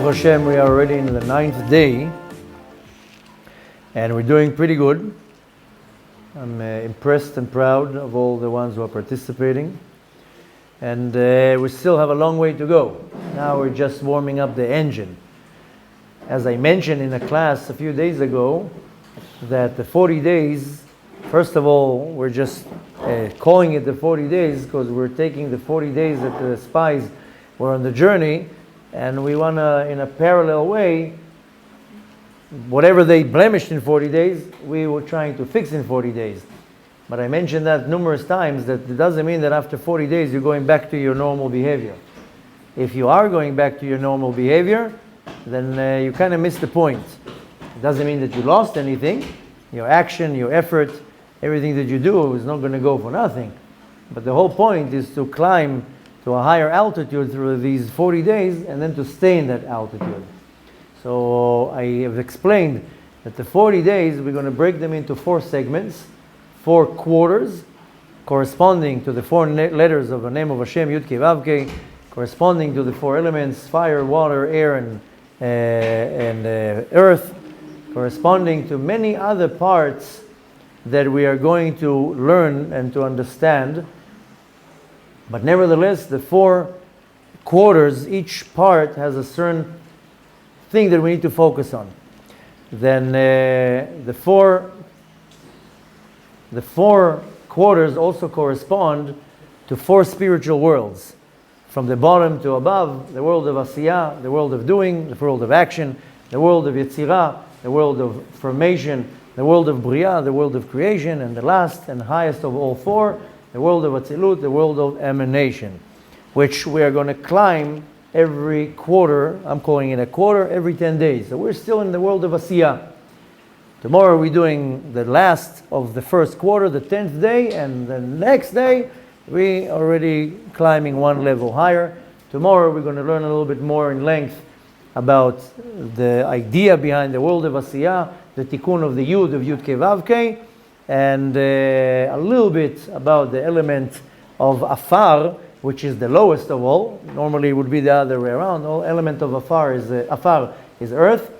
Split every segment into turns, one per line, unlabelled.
Baruch Hashem, we are already in the 9th day, and we're doing pretty good. I'm impressed and proud of all the ones who are participating. And we still have a long way to go. Now we're just warming up the engine. As I mentioned in a class a few days ago, that the 40 days, first of all, we're just calling it the 40 days because we're taking the 40 days that the spies were on the journey, and we want to, in a parallel way, whatever they blemished in 40 days, we were trying to fix in 40 days. But I mentioned that numerous times, that it doesn't mean that after 40 days you're going back to your normal behavior. If you are going back to your normal behavior, then you kind of missed the point. It doesn't mean that you lost anything. Your action, your effort, everything that you do is not going to go for nothing. But the whole point is to climb to a higher altitude through these 40 days and then to stay in that altitude. So I have explained that the 40 days, we're going to break them into 4 segments, 4 quarters, corresponding to the 4 letters of the name of Hashem, Yud Kei Vav Kei, corresponding to the 4 elements, fire, water, air, and earth, corresponding to many other parts that we are going to learn and to understand. But nevertheless, the 4 quarters, each part has a certain thing that we need to focus on. Then the four quarters also correspond to 4 spiritual worlds. From the bottom to above, the world of Asiyah, the world of doing, the world of action, the world of Yetzirah, the world of formation, the world of Bria, the world of creation, and the last and highest of all 4, the world of Atzilut, the world of emanation, which we are going to climb every quarter. I'm calling it a quarter every 10 days. So we're still in the world of Asiyah. Tomorrow we're doing the last of the first quarter, the 10th day, and the next day we already climbing 1 level higher. Tomorrow we're going to learn a little bit more in length about the idea behind the world of Asiyah, the tikkun of the Yud of Yud Kei Vav Kei, and a little bit about the element of Afar, which is the lowest of all. Normally it would be the other way around. All element of Afar is earth.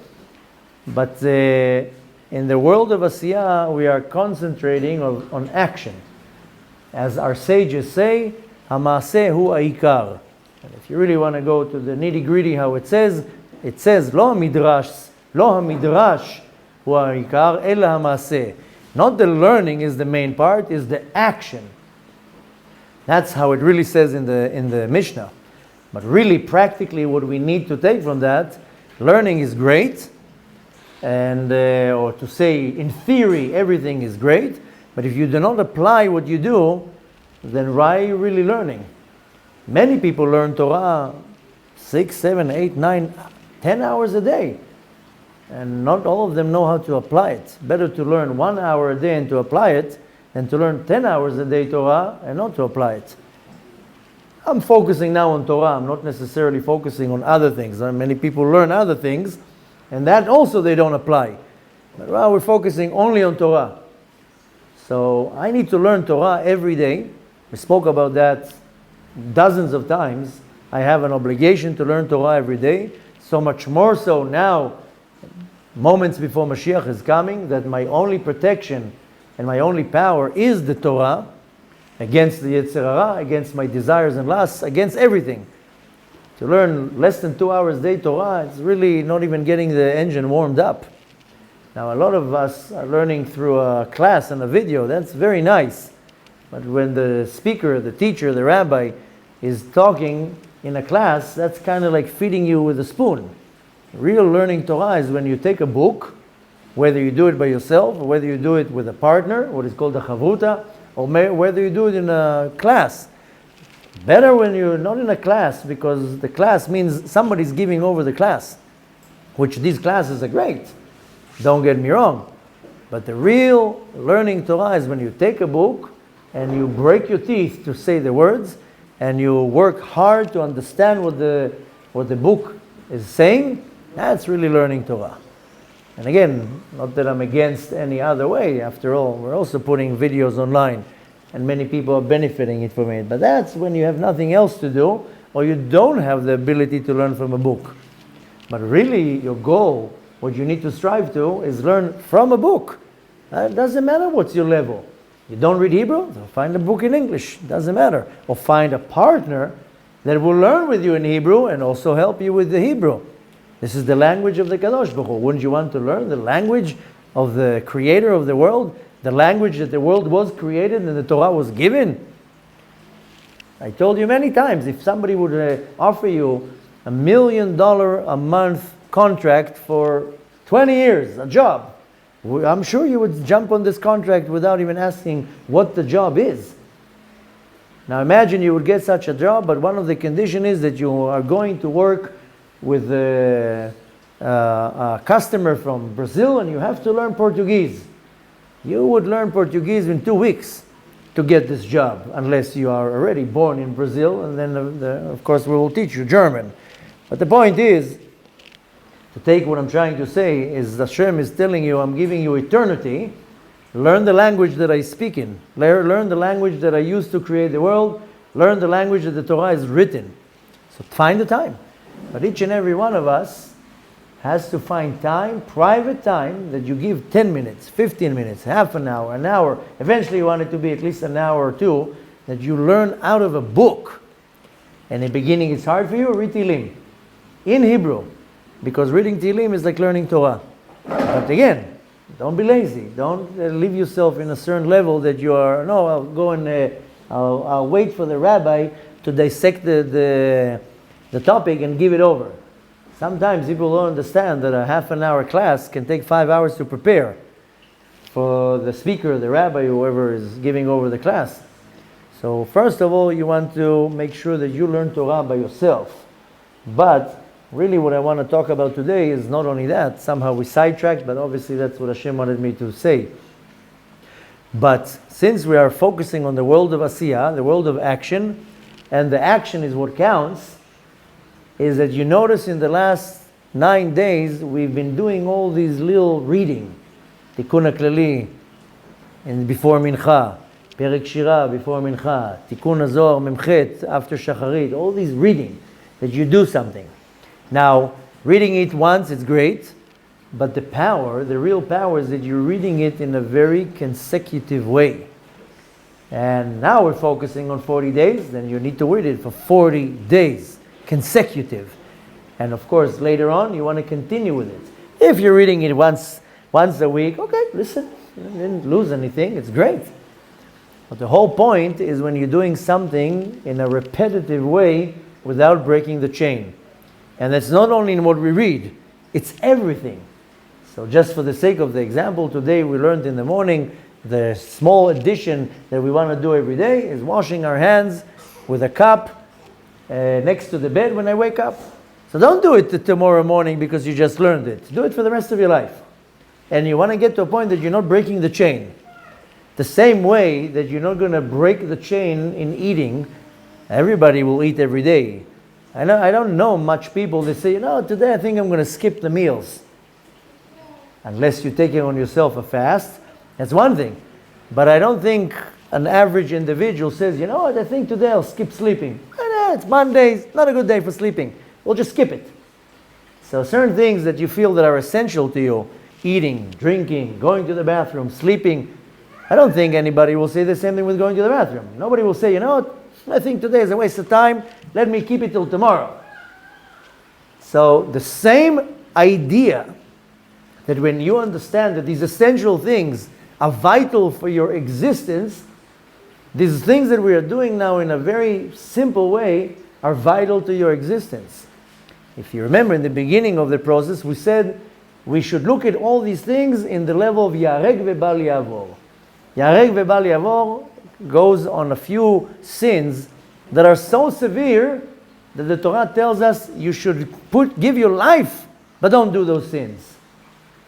But in the world of Asiyah, we are concentrating on action. As our sages say, Hamaaseh hu ha'ikar. And if you really want to go to the nitty-gritty how it says Lo hamidrash hu ha'ikar, ela hamaaseh. Not the learning is the main part, is the action. That's how it really says in the Mishnah. But really, practically, what we need to take from that, learning is great, and or to say in theory everything is great, but if you do not apply what you do, then why are you really learning? Many people learn Torah 6, 7, 8, 9, 10 hours a day. And not all of them know how to apply it. Better to learn 1 hour a day and to apply it than to learn 10 hours a day Torah and not to apply it. I'm focusing now on Torah. I'm not necessarily focusing on other things. Many people learn other things, and that also they don't apply. But well, we're focusing only on Torah. So I need to learn Torah every day. We spoke about that dozens of times. I have an obligation to learn Torah every day. So much more so now, moments before Mashiach is coming, that my only protection and my only power is the Torah against the Yetzer Hara, against my desires and lusts, against everything. To learn less than 2 hours a day Torah, it's really not even getting the engine warmed up. Now, a lot of us are learning through a class and a video. That's very nice. But when the speaker, the teacher, the rabbi is talking in a class, that's kind of like feeding you with a spoon. Real learning Torah is when you take a book, whether you do it by yourself, or whether you do it with a partner, what is called a chavruta, or whether you do it in a class. Better when you're not in a class, because the class means somebody's giving over the class, which these classes are great. Don't get me wrong. But the real learning Torah is when you take a book and you break your teeth to say the words, and you work hard to understand what the book is saying. That's really learning Torah. And again, not that I'm against any other way. After all, we're also putting videos online, and many people are benefiting from it. But that's when you have nothing else to do, or you don't have the ability to learn from a book. But really, your goal, what you need to strive to, is learn from a book. It doesn't matter what's your level. You don't read Hebrew? So find a book in English. Doesn't matter. Or find a partner that will learn with you in Hebrew and also help you with the Hebrew. This is the language of the Kadosh Baruch Hu. Wouldn't you want to learn the language of the creator of the world? The language that the world was created and the Torah was given? I told you many times, if somebody would offer you $1 million a month contract for 20 years, a job, I'm sure you would jump on this contract without even asking what the job is. Now imagine you would get such a job, but one of the conditions is that you are going to work with a customer from Brazil and you have to learn Portuguese. You would learn Portuguese in 2 weeks to get this job, unless you are already born in Brazil, and then of course we will teach you German. But the point is, to take what I'm trying to say, is Hashem is telling you, I'm giving you eternity. Learn the language that I speak in. Learn the language that I use to create the world. Learn the language that the Torah is written. So find the time. But each and every one of us has to find time, private time, that you give 10 minutes, 15 minutes, half an hour. Eventually you want it to be at least an hour or two, that you learn out of a book. And in the beginning it's hard for you, read Tehillim in Hebrew. Because reading Tehillim is like learning Torah. But again, don't be lazy. Don't leave yourself in a certain level that you are, no, I'll go and I'll wait for the rabbi to dissect the topic and give it over. Sometimes people don't understand that a half an hour class can take 5 hours to prepare for the speaker, the rabbi, whoever is giving over the class. So first of all, you want to make sure that you learn Torah by yourself. But really what I want to talk about today is not only that. Somehow we sidetracked, but obviously that's what Hashem wanted me to say. But since we are focusing on the world of Asiyah, the world of action, and the action is what counts, is that you notice in the last 9 days we've been doing all these little reading. Tikkun HaKlali, and before Mincha, Perek Shira before Mincha, Tikkun HaZohar Memchet after Shacharit, all these reading, that you do something. Now, reading it once, it's great, but the power, the real power, is that you're reading it in a very consecutive way. And now we're focusing on 40 days, then you need to read it for 40 days, consecutive. And of course, later on, you want to continue with it. If you're reading it once a week, okay, listen, you didn't lose anything, it's great. But the whole point is when you're doing something in a repetitive way without breaking the chain. And that's not only in what we read, it's everything. So just for the sake of the example, today we learned in the morning, the small addition that we want to do every day is washing our hands with a cup next to the bed when I wake up. So don't do it tomorrow morning because you just learned it. Do it for the rest of your life. And you want to get to a point that you're not breaking the chain. The same way that you're not going to break the chain in eating, everybody will eat every day. I don't know much people that say, today I think I'm going to skip the meals. Unless you're taking on yourself a fast, that's one thing. But I don't think an average individual says, I think today I'll skip sleeping. It's Monday, it's not a good day for sleeping. We'll just skip it. So certain things that you feel that are essential to you, eating, drinking, going to the bathroom, sleeping, I don't think anybody will say the same thing with going to the bathroom. Nobody will say, I think today is a waste of time. Let me keep it till tomorrow. So the same idea that when you understand that these essential things are vital for your existence, these things that we are doing now in a very simple way are vital to your existence. If you remember in the beginning of the process, we said we should look at all these things in the level of Yareg Ve'Bal Yavor. Yareg Ve'Bal Yavor goes on a few sins that are so severe that the Torah tells us you should give your life, but don't do those sins.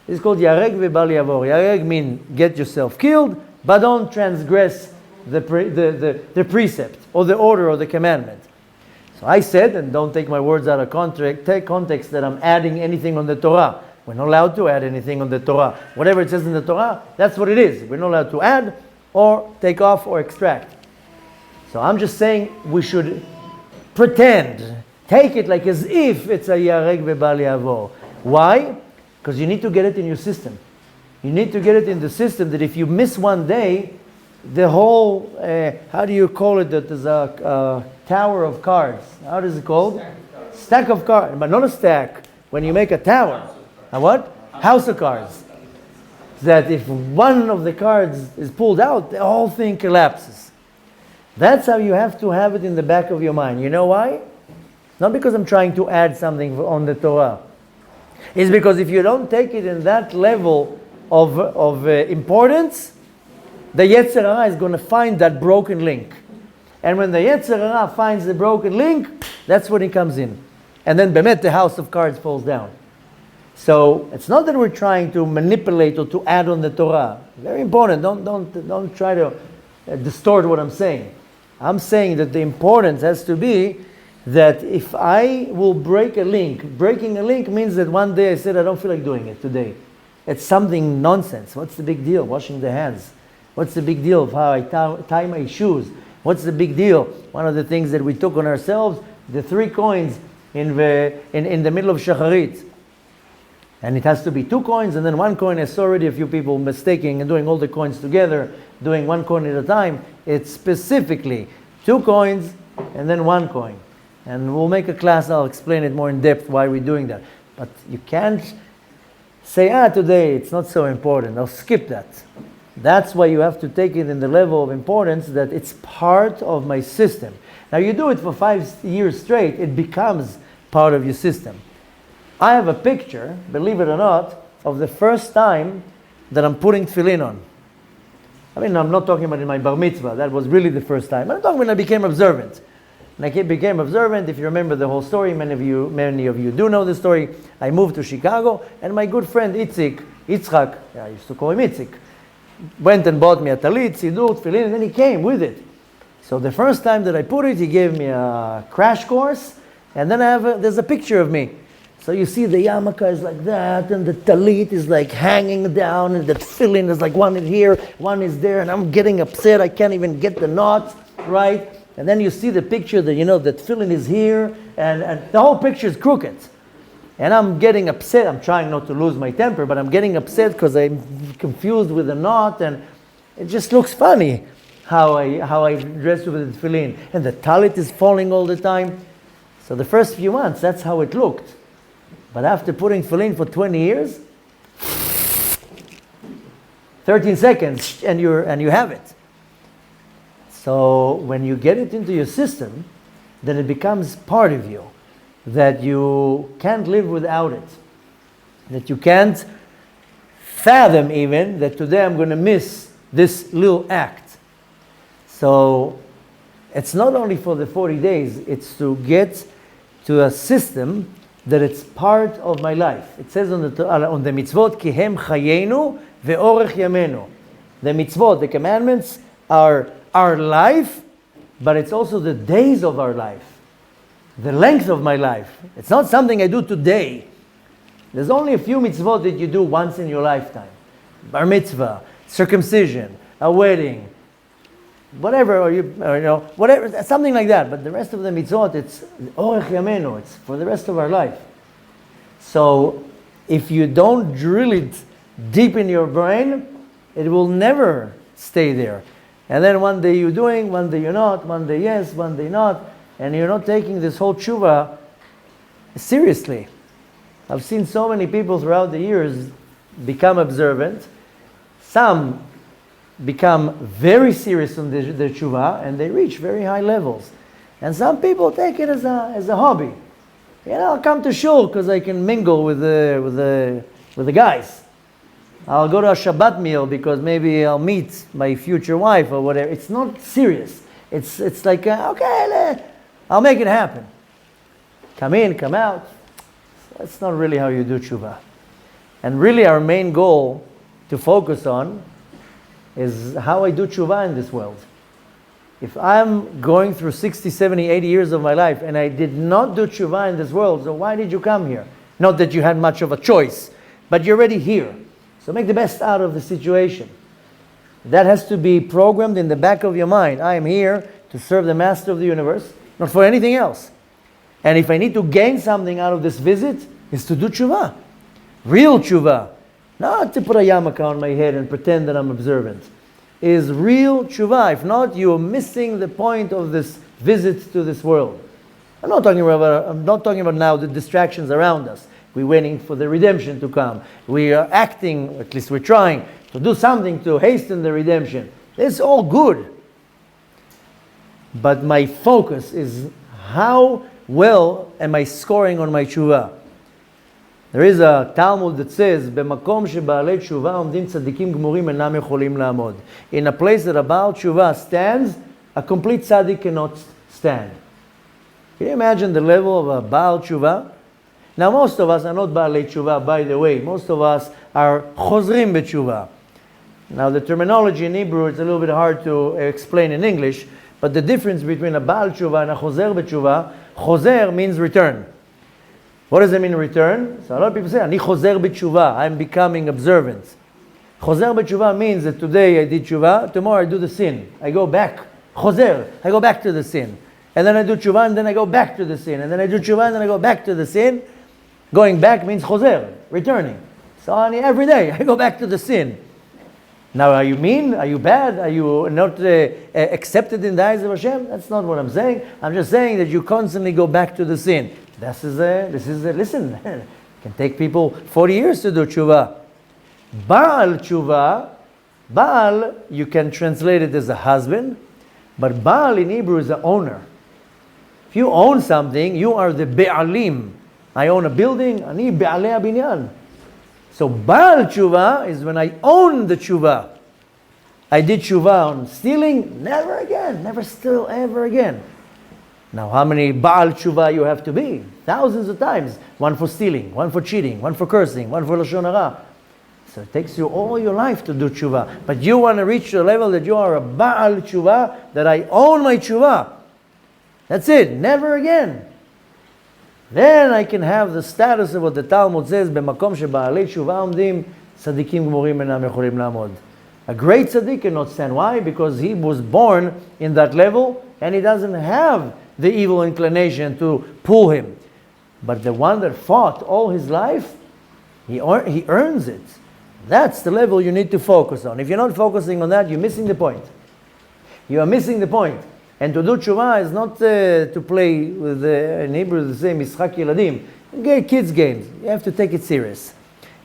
It's called Yareg Ve'Bal Yavor. Yareg means get yourself killed, but don't transgress the precept or the order or the commandment. So I said, and don't take my words out of context that I'm adding anything on the Torah. We're not allowed to add anything on the Torah. Whatever it says in the Torah, that's what it is. We're not allowed to add or take off or extract. So I'm just saying we should pretend take it like as if it's a yareg ve'bal yavor. Why? Because you need to get it in your system. You need to get it in the system that if you miss one day, the whole, how do you call it, that there's a tower of cards. How is it called? Stack of cards. But not a stack. When you make a tower. A what? House of cards. That if one of the cards is pulled out, the whole thing collapses. That's how you have to have it in the back of your mind. You know why? Not because I'm trying to add something on the Torah. It's because if you don't take it in that level of importance, the Yetzer Hara is going to find that broken link. And when the Yetzer Hara finds the broken link, that's when it comes in. And then Bemet, the house of cards falls down. So it's not that we're trying to manipulate or to add on the Torah. Very important. Don't try to distort what I'm saying. I'm saying that the importance has to be that if I will break a link, breaking a link means that one day I said I don't feel like doing it today. It's something nonsense. What's the big deal? Washing the hands. What's the big deal of how I tie my shoes? What's the big deal? One of the things that we took on ourselves, the 3 coins in the middle of Shacharit. And it has to be 2 coins and then 1 coin. I saw already a few people mistaking and doing all the coins together, doing 1 coin at a time. It's specifically 2 coins and then 1 coin. And we'll make a class, I'll explain it more in depth why we're doing that. But you can't say, today it's not so important. I'll skip that. That's why you have to take it in the level of importance that it's part of my system. Now you do it for 5 years straight, it becomes part of your system. I have a picture, believe it or not, of the first time that I'm putting tefillin on. I mean, I'm not talking about in my bar mitzvah, that was really the first time. I'm talking when I became observant. And I became observant, if you remember the whole story, many of you do know the story. I moved to Chicago, and my good friend Yitzchak, I used to call him Itzik, went and bought me a talit, sidur, tefillin, and then he came with it. So the first time that I put it, he gave me a crash course, and then there's a picture of me. So you see the yarmulke is like that, and the talit is like hanging down, and the tefillin is like one is here, one is there, and I'm getting upset, I can't even get the knot right. And then you see the picture that, the tefillin is here, and the whole picture is crooked. And I'm getting upset. I'm trying not to lose my temper, but I'm getting upset because I'm confused with the knot, and it just looks funny how I dress with the tefillin. And the talit is falling all the time. So the first few months, that's how it looked. But after putting tefillin for 20 years, 13 seconds, and you have it. So when you get it into your system, then it becomes part of you. That you can't live without it. That you can't fathom even that today I'm going to miss this little act. So it's not only for the 40 days, it's to get to a system that it's part of my life. It says on the mitzvot, ki hem chayenu ve'orech yamenu. The mitzvot, the commandments, are our life, but it's also the days of our life. The length of my life. It's not something I do today. There's only a few mitzvot that you do once in your lifetime. Bar mitzvah, circumcision, a wedding, whatever, whatever, something like that. But the rest of the mitzvot, it's orech yamenu. It's for the rest of our life. So if you don't drill it deep in your brain, it will never stay there. And then one day you're doing, one day you're not, one day yes, one day not. And you're not taking this whole tshuva seriously. I've seen so many people throughout the years become observant. Some become very serious on their tshuva, and they reach very high levels. And some people take it as a hobby. I'll come to shul because I can mingle with the guys. I'll go to a Shabbat meal because maybe I'll meet my future wife or whatever. It's not serious. It's like, okay, I'll make it happen. Come in, come out. That's not really how you do tshuva. And really our main goal to focus on is how I do tshuva in this world. If I'm going through 60, 70, 80 years of my life and I did not do tshuva in this world, so why did you come here? Not that you had much of a choice, but you're already here. So make the best out of the situation. That has to be programmed in the back of your mind. I am here to serve the Master of the universe, not for anything else. And if I need to gain something out of this visit, is to do tshuva. Real tshuva. Not to put a yarmulke on my head and pretend that I'm observant. Is real tshuva. If not, you are missing the point of this visit to this world. I'm not talking about now the distractions around us. We're waiting for the redemption to come. We are acting, at least we're trying, to do something to hasten the redemption. It's all good. But my focus is how well am I scoring on my tshuva. There is a Talmud that says, "B'makom sheba'alei tshuva omdim tzadikim gmurim enam yocholim la'amod." In a place that a Baal tshuva stands, a complete tzaddik cannot stand. Can you imagine the level of a Baal tshuva? Now most of us are not Baalei tshuva, by the way. Most of us are chozrim b'tshuva. Now the terminology in Hebrew, it's a little bit hard to explain in English, but the difference between a Baal tshuva and a chozer b'tshuva, chozer means return. What does it mean return? So a lot of people say, "Ani chozer b'tshuva," I'm becoming observant. Chozer b'tshuva means that today I did tshuva, tomorrow I do the sin. I go back. Chozer, I go back to the sin. And then I do tshuva and then I go back to the sin. And then I do tshuva and then I go back to the sin. Going back means chozer, returning. So every day I go back to the sin. Now, are you mean? Are you bad? Are you not accepted in the eyes of Hashem? That's not what I'm saying. I'm just saying that you constantly go back to the sin. Listen, it can take people 40 years to do tshuva. Baal tshuva, Baal, you can translate it as a husband, but Baal in Hebrew is the owner. If you own something, you are the be'alim. I own a building, ani be'alei binyan. So Baal tshuva is when I own the tshuva. I did tshuva on stealing, never again, never steal ever again. Now how many Baal tshuva you have to be? Thousands of times. One for stealing, one for cheating, one for cursing, one for lashon hara. So it takes you all your life to do tshuva. But you want to reach the level that you are a Baal tshuva, that I own my tshuva. That's it, never again. Then I can have the status of what the Talmud says, "B'makom sheba'alei tshuva omdim tzadikim gmurim enam yocholim la'amod." A great tzaddik cannot stand. Why? Because he was born in that level and he doesn't have the evil inclination to pull him. But the one that fought all his life, he earns it. That's the level you need to focus on. If you're not focusing on that, you're missing the point. You are missing the point. And to do tshuva is not to play with, in Hebrew they say, mishak yeladim, kids games. You have to take it serious.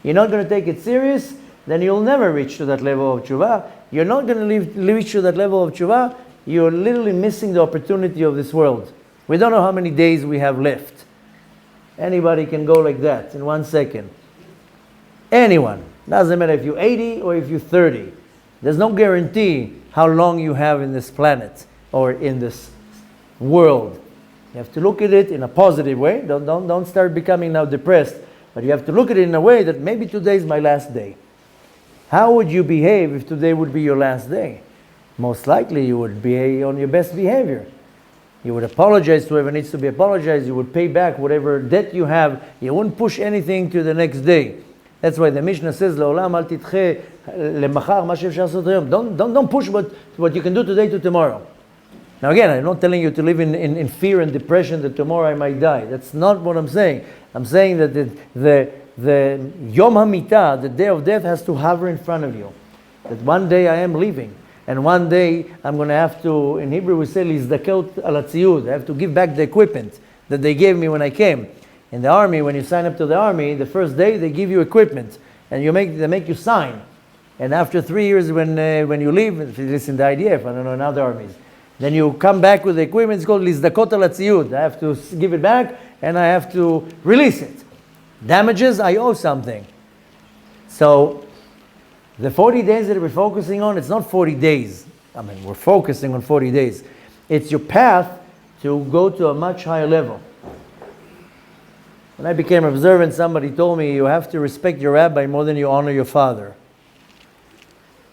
You're not going to take it serious, then you'll never reach to that level of tshuva. You're not going to reach to that level of tshuva, you're literally missing the opportunity of this world. We don't know how many days we have left. Anybody can go like that in 1 second. Anyone. Doesn't matter if you're 80 or if you're 30. There's no guarantee how long you have in this planet or in this world. You have to look at it in a positive way. Don't start becoming now depressed. But you have to look at it in a way that maybe today is my last day. How would you behave if today would be your last day? Most likely you would be on your best behavior. You would apologize to whoever needs to be apologized. You would pay back whatever debt you have. You wouldn't push anything to the next day. That's why the Mishnah says, "Le'olam al titche lemachar ma she'efshar לעשות היום." Don't push what you can do today to tomorrow. Now again, I'm not telling you to live in fear and depression that tomorrow I might die. That's not what I'm saying. I'm saying that the Yom HaMitah, the day of death, has to hover in front of you. That one day I am leaving. And one day I'm going to have to, in Hebrew we say, lizdakot al hatziyud. I have to give back the equipment that they gave me when I came. In the army, when you sign up to the army, the first day they give you equipment. And they make you sign. And after 3 years when you leave, if you listen to the IDF, I don't know, in other armies, then you come back with the equipment, it's called lizdakot al hatziyud. I have to give it back and I have to release it. Damages, I owe something. So the 40 days that we're focusing on, it's not 40 days. I mean, we're focusing on 40 days. It's your path to go to a much higher level. When I became observant, somebody told me, you have to respect your rabbi more than you honor your father.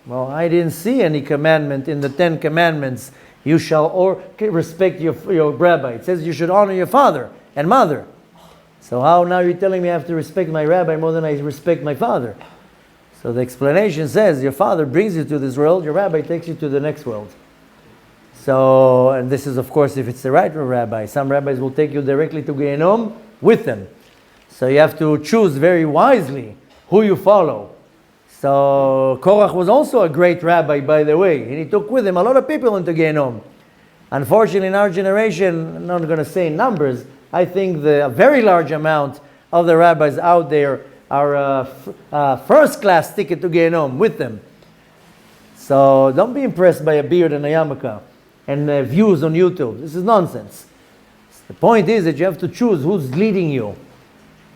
Well, I didn't see any commandment in the 10 commandments. You shall respect your rabbi. It says you should honor your father and mother. So how now you're telling me I have to respect my rabbi more than I respect my father? So the explanation says your father brings you to this world, your rabbi takes you to the next world. So, and this is of course if it's the right rabbi. Some rabbis will take you directly to Gehenom with them. So you have to choose very wisely who you follow. So Korach was also a great rabbi, by the way, and he took with him a lot of people into Gehenom. Unfortunately, in our generation, I'm not going to say numbers, I think a very large amount of the rabbis out there are first-class ticket to Gehenom with them. So don't be impressed by a beard and a yarmulke and views on YouTube. This is nonsense. The point is that you have to choose who's leading you.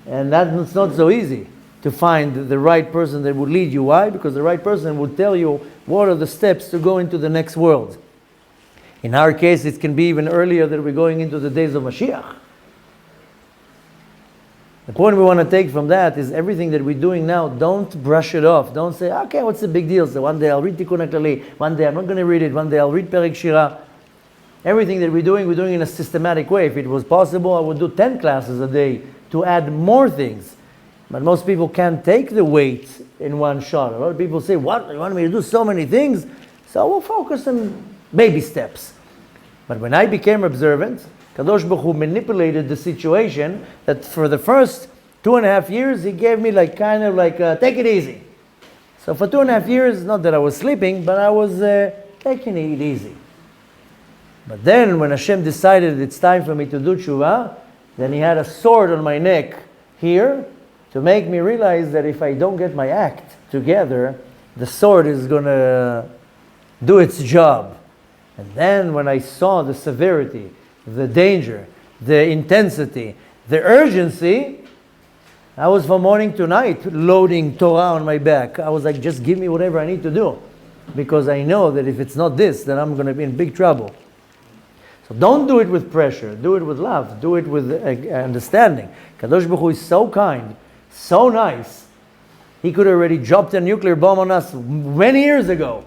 And that's not so easy to find the right person that would lead you. Why? Because the right person would tell you what are the steps to go into the next world. In our case, it can be even earlier that we're going into the days of Mashiach. The point we want to take from that is everything that we're doing now, don't brush it off. Don't say, okay, what's the big deal? So one day I'll read Tikkun HaKlali, one day I'm not going to read it, one day I'll read Perek Shira. Everything that we're doing in a systematic way. If it was possible, I would do 10 classes a day to add more things. But most people can't take the weight in one shot. A lot of people say, what? You want me to do so many things? So we'll focus on baby steps. But when I became observant, Kadosh Baruch Hu manipulated the situation that for the first 2.5 years, he gave me take it easy. So for 2.5 years, not that I was sleeping, but I was taking it easy. But then when Hashem decided it's time for me to do tshuva, then he had a sword on my neck here to make me realize that if I don't get my act together, the sword is going to do its job. And then when I saw the severity, the danger, the intensity, the urgency, I was from morning to night loading Torah on my back. I was like, just give me whatever I need to do. Because I know that if it's not this, then I'm going to be in big trouble. So don't do it with pressure. Do it with love. Do it with understanding. Kadosh Baruch Hu is so kind, so nice. He could have already dropped a nuclear bomb on us many years ago.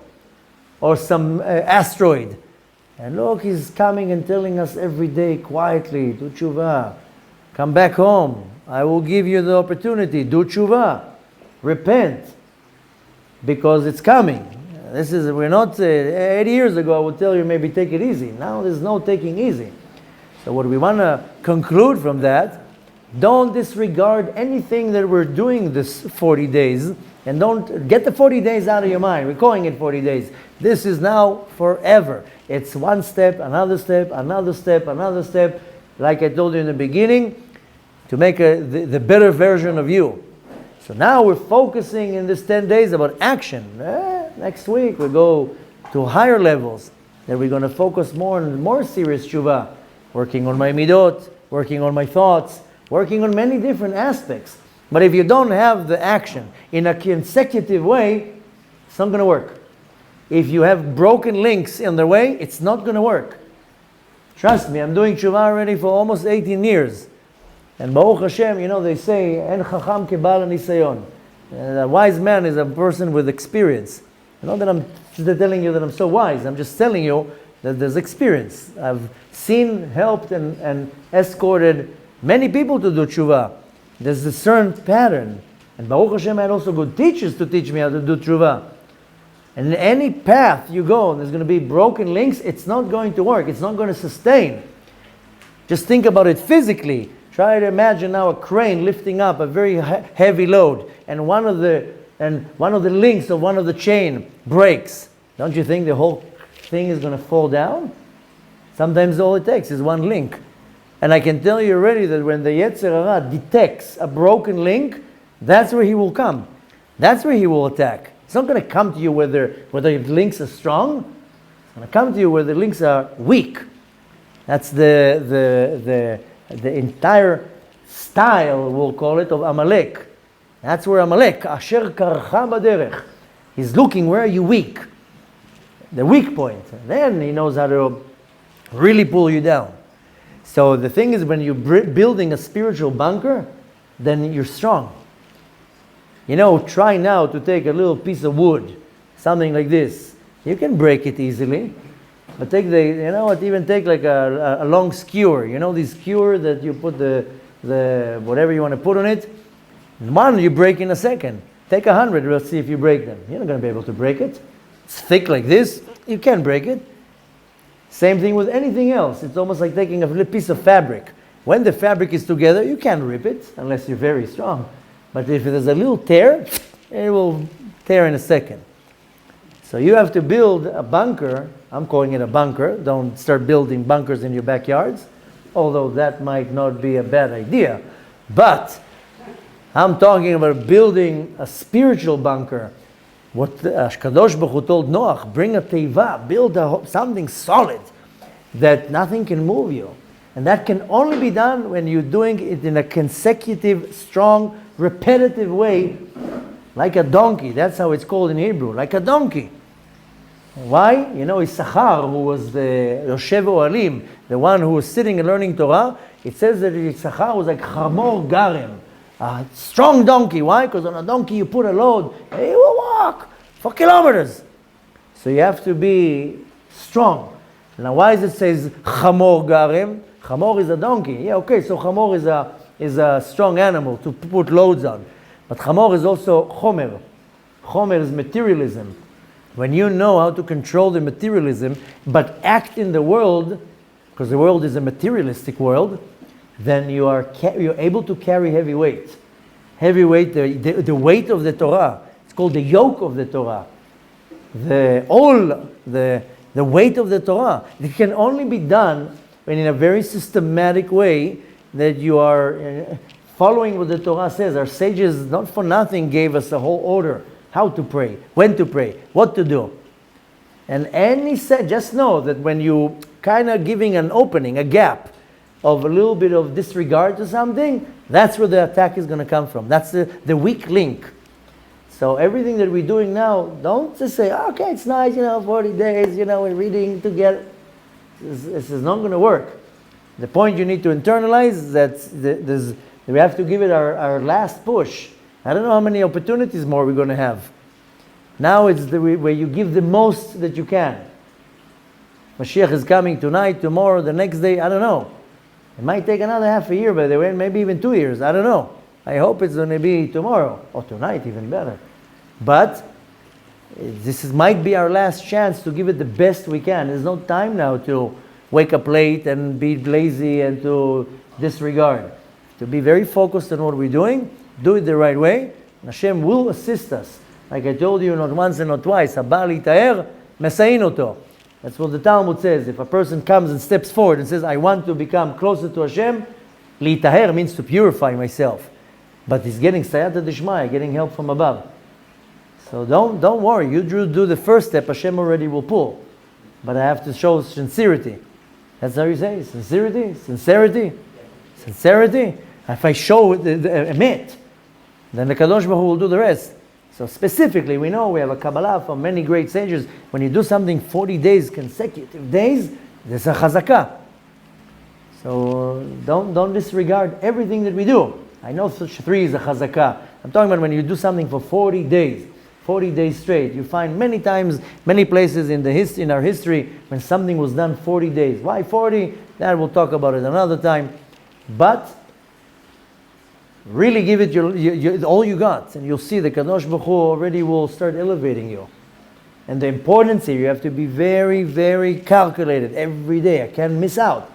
Or some asteroid. And look, he's coming and telling us every day quietly, do tshuva. Come back home. I will give you the opportunity. Do tshuva. Repent. Because it's coming. We're not, 80 years ago I would tell you maybe take it easy. Now there's no taking easy. So what we want to conclude from that, don't disregard anything that we're doing this 40 days. And don't get the 40 days out of your mind. We're calling it 40 days. This is now forever. It's one step, another step, another step, another step. Like I told you in the beginning, to make the better version of you. So now we're focusing in this 10 days about action. Next week we go to higher levels. Then we're going to focus more on more serious tshuva. Working on my midot, working on my thoughts, working on many different aspects. But if you don't have the action in a consecutive way, it's not going to work. If you have broken links in the way, it's not going to work. Trust me, I'm doing tshuva already for almost 18 years. And Baruch Hashem, they say, En chacham kebal nisayon. A wise man is a person with experience. Not that I'm telling you that I'm so wise. I'm just telling you that there's experience. I've seen, helped, and escorted many people to do tshuva. There's a certain pattern. And Baruch Hashem had also good teachers to teach me how to do tshuva. And any path you go, there's going to be broken links, it's not going to work. It's not going to sustain. Just think about it physically. Try to imagine now a crane lifting up a very heavy load, and one of the links of one of the chain breaks. Don't you think the whole thing is going to fall down? Sometimes all it takes is one link. And I can tell you already that when the Yetzer Hara detects a broken link, that's where he will come. That's where he will attack. It's not going to come to you whether the links are strong. It's going to come to you where the links are weak. That's the entire style, we'll call it, of Amalek. That's where Amalek, Asher karcha baderech. He's looking, where are you weak? The weak point. And then he knows how to really pull you down. So the thing is, when you're building a spiritual bunker, then you're strong. Try now to take a little piece of wood, something like this. You can break it easily. But take even take like a long skewer. This skewer that you put the whatever you want to put on it. One you break in a second. Take 100, let's see if you break them. You're not going to be able to break it. It's thick like this. You can't break it. Same thing with anything else. It's almost like taking a little piece of fabric. When the fabric is together, you can't rip it unless you're very strong. But if there's a little tear, it will tear in a second. So you have to build a bunker. I'm calling it a bunker. Don't start building bunkers in your backyards, although that might not be a bad idea. But I'm talking about building a spiritual bunker. What Kadosh Baruch Hu told Noach, bring a teiva, build something solid that nothing can move you. And that can only be done when you're doing it in a consecutive, strong, repetitive way, like a donkey. That's how it's called in Hebrew, like a donkey. Why? You know, Issachar, who was the Yoshev Ohalim, the one who was sitting and learning Torah, it says that Issachar was like Chamor Garem, a strong donkey. Why? Because on a donkey you put a load, and he will walk for kilometers. So you have to be strong. Now why does it says Chamor Garem? Chamor is a donkey. Yeah, okay, so Chamor is a strong animal to put loads on. But Chamor is also Chomer. Chomer is materialism. When you know how to control the materialism, but act in the world, because the world is a materialistic world, then you're able to carry heavy weight. Heavy weight, the weight of the Torah. It's called the yoke of the Torah. The weight of the Torah. It can only be done when in a very systematic way that you are following what the Torah says. Our sages, not for nothing, gave us a whole order. How to pray, when to pray, what to do. And just know that when you kind of giving an opening, a gap of a little bit of disregard to something, that's where the attack is going to come from. That's the weak link. So everything that we're doing now, don't just say, okay, it's nice, 40 days, we're reading together. This is not going to work. The point you need to internalize is that we have to give it our last push. I don't know how many opportunities more we're going to have. Now it's where you give the most that you can. Mashiach is coming tonight, tomorrow, the next day, I don't know. It might take another half a year, by the way, maybe even 2 years, I don't know. I hope it's going to be tomorrow, or tonight, even better. But might be our last chance to give it the best we can. There's no time now to wake up late and be lazy and to disregard. To be very focused on what we're doing, do it the right way, and Hashem will assist us. Like I told you not once and not twice, Haba litaher, mesayin oto. That's what the Talmud says. If a person comes and steps forward and says, I want to become closer to Hashem, litaher means to purify myself. But he's getting sayata d'shmaya, getting help from above. So don't worry. You do the first step, Hashem already will pull. But I have to show sincerity. That's how you say sincerity? Sincerity? Sincerity? If I show the emet, then the Kadosh Baruch Hu will do the rest. So specifically, we know we have a Kabbalah from many great sages. When you do something 40 days, consecutive days, there's a chazakah. So don't disregard everything that we do. I know 3 is a chazakah. I'm talking about when you do something for 40 days. 40 days straight. You find many times, many places in our history when something was done 40 days. Why 40? That we'll talk about it another time. But really give it all you got, and you'll see the Kadosh Baruch Hu already will start elevating you. And the importance here, you have to be very, very calculated every day. I can't miss out.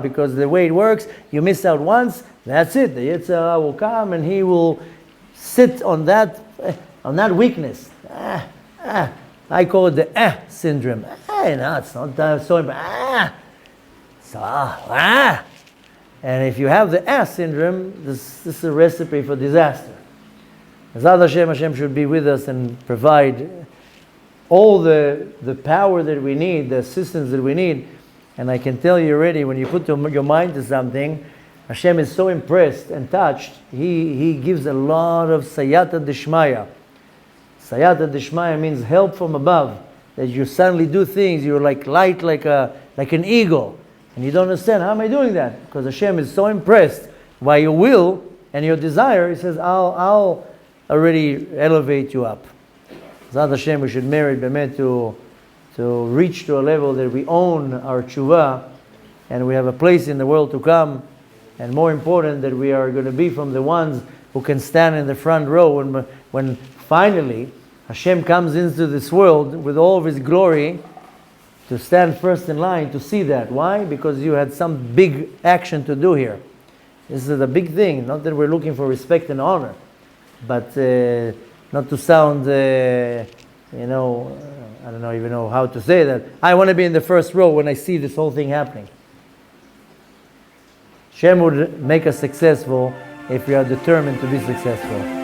Because the way it works, you miss out once, that's it. The Yetzirah will come and he will sit on that weakness. I call it the syndrome. It's not so important. And if you have the syndrome, this is a recipe for disaster. Hashem should be with us and provide all the power that we need, the assistance that we need. And I can tell you already, when you put your mind to something, Hashem is so impressed and touched, He gives a lot of sayata d'shmaya. Sayata d'shmaya means help from above. That you suddenly do things, you're like light like an eagle. And you don't understand, how am I doing that? Because Hashem is so impressed by your will and your desire, He says, I'll already elevate you up. Zad Hashem, we should merit Bemet to reach to a level that we own our tshuva and we have a place in the world to come, and more important, that we are going to be from the ones who can stand in the front row when finally Hashem comes into this world with all of His glory to stand first in line to see that. Why? Because you had some big action to do here. This is a big thing. Not that we're looking for respect and honor, but not to sound, I don't even know how to say that. I want to be in the first row when I see this whole thing happening. Shem would make us successful if we are determined to be successful.